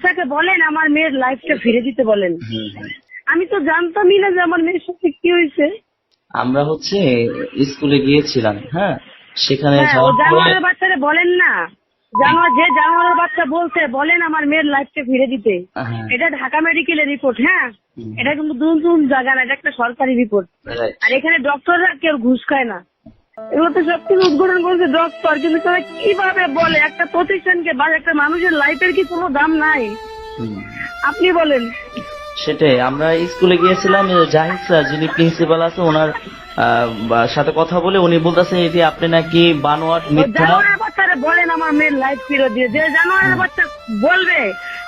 বাচ্চাকে বলেন আমার মেয়ের লাইফটা ফিরে দিতে বলেন। আমি তো জানতামই না যে আমার মেয়ের সাথে কি হয়েছে। আমরা স্কুলে গিয়েছিলাম, হ্যাঁ, সেখানে হ্যাঁ, ও যাওয়ার পরে জানোয়ারের বাচ্চারে বলেন না, জানোয়ারের বাচ্চা বলছে বলেন আমার মেয়ের লাইফটা ফিরে দিতে। হ্যাঁ, এটা ঢাকা মেডিকেলের রিপোর্ট। হ্যাঁ, হুম, এটা কিন্তু দুন জায়গা না, এটা একটা সরকারি রিপোর্ট। right, আর এখানে ডক্টররা কেউ ঘুষ খায় না। এগুলো তো সবকিছু উদ্ঘাটন করেছে ডক্টর, কিন্তু তারা কিভাবে বলে একটা প্রতিষ্ঠানকে বা একটা মানুষের লাইফের কি কোনো দাম নাই? হুম। আপনি বলেন। সেটাই, আমরা স্কুলে গিয়েছিলাম, জাহিদ স্যার যিনি প্রিন্সিপাল আছে ওনার সাথে কথা বলে উনি বলতেছে যে আপনি নাকি বানোয়াট ওই মিথ্যা। জানোয়ারের বাচ্চারা বলেন আমার মেয়ের লাইফ ফিরে দিয়ে। যে জানোয়ারের বাচ্চা বলবে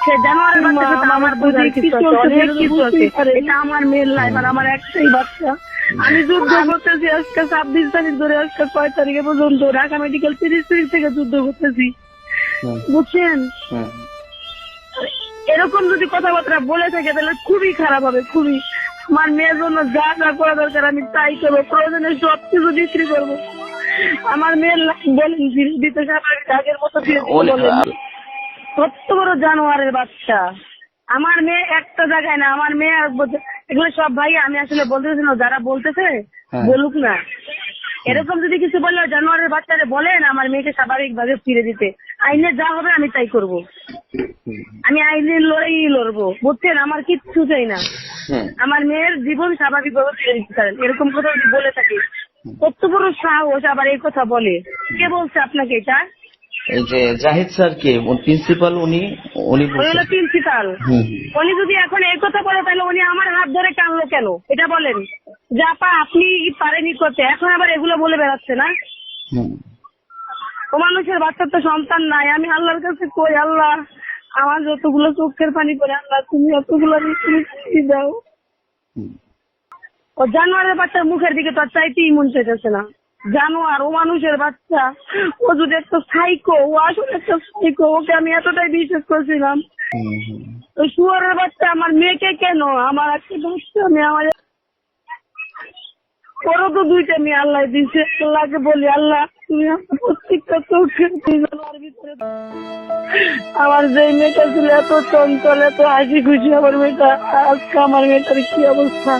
সে জানোয়ারের বাচ্চার সাথে আমার বোঝার কিছু আছে, অনেক কিছু আছে। এটা আমার মেয়ের লাইফ আর আমার একটাই বাচ্চা। আমি যুদ্ধ করতেছি আজকে 26 তারিখ ধরে, আজকে 6 তারিখে পর্যন্ত ঢাকা মেডিকেল 30 তারিখ থেকে যুদ্ধ করতেছি, হুম, বুঝছেন? হুম, এরকম যদি কথাবার্তা বলে থাকে তাহলে খুবই খারাপ হবে, খুবই। আমার মেয়ের জন্য যা যা করা দরকার আমি তাই করবো, প্রয়োজনে সবকিছু বিক্রি করবো। আমার মেয়ের লাইফ বলেন ফিরে দিতে, স্বাভাবিক আগের মতো ফিরে দিতে বলেন। কত বড় জানোয়ারের বাচ্চা। আমার মেয়ে একটা জায়গায় না, আমার মেয়ে এগুলো সব ভাই আমি আসলে বলতেছি না, যারা বলতেছে হ্যাঁ, বলুক না। এরকম যদি কিছু বললে জানোয়ারের বাচ্চারে বলেন আমার মেয়েকে স্বাভাবিক ভাবে ফিরে দিতে। আইনে যা হবে আমি তাই করব। আমি আইনের লড়াই লড়বো, বুঝছেন? আমার কিচ্ছু চাই না, হুম। আমার মেয়ের জীবন স্বাভাবিক ভাবে ফিরে দিতে পারেন। এরকম কথা যদি বলে থাকি, কত বড় সাহস আবার এই কথা বলে। কে বলছে আপনাকে এটা? এই যে জাহিদ স্যার কে প্রিন্সিপাল, উনি উনি বলছেন। হলো প্রিন্সিপাল। হুম, উনি যদি এখন এই কথা বলে তাহলে উনি আমার হাত ধরে টানলো কেন এটা বলেন? যে আপা আপনি পারেনি করতে, এখন আবার এগুলো বলে বেড়াচ্ছে না? হুম, ও মানুষের বাচ্চার তো সন্তান নাই। আমি আল্লাহর কাছে কই, আল্লাহ আমার যতগুলো চোখের পানি পড়ে, আল্লাহ তুমি এতগুলো মিষ্টি দাও। হুম, ও জানোয়ারের বাচ্চার মুখের দিকে তো আর চাইতেই মন চাইতেছে না। জানোয়ার, ও মানুষের বাচ্চা। ও যদি একটা সাইকো, ও আসলে একটা সাইকো। ওকে আমি এতটাই বিশ্বাস করছিলাম। হুম, হুম। তো শুয়ারের বাচ্চা আমার মেয়েকে কেন, আমার একটা বাচ্চা মেয়ে, আমার ওরও তো দুইটা মেয়ে আল্লাহ দিচ্ছে। আল্লাহকে বলি আল্লাহ তুমি আমার প্রত্যেকটা চোখের জানোয়ার ভিতরে আমার যে মেয়েটা ছিল এত চঞ্চল, এত হাসি খুশি, আমার মেয়েটা আজকে আমার মেয়েটার কি অবস্থা।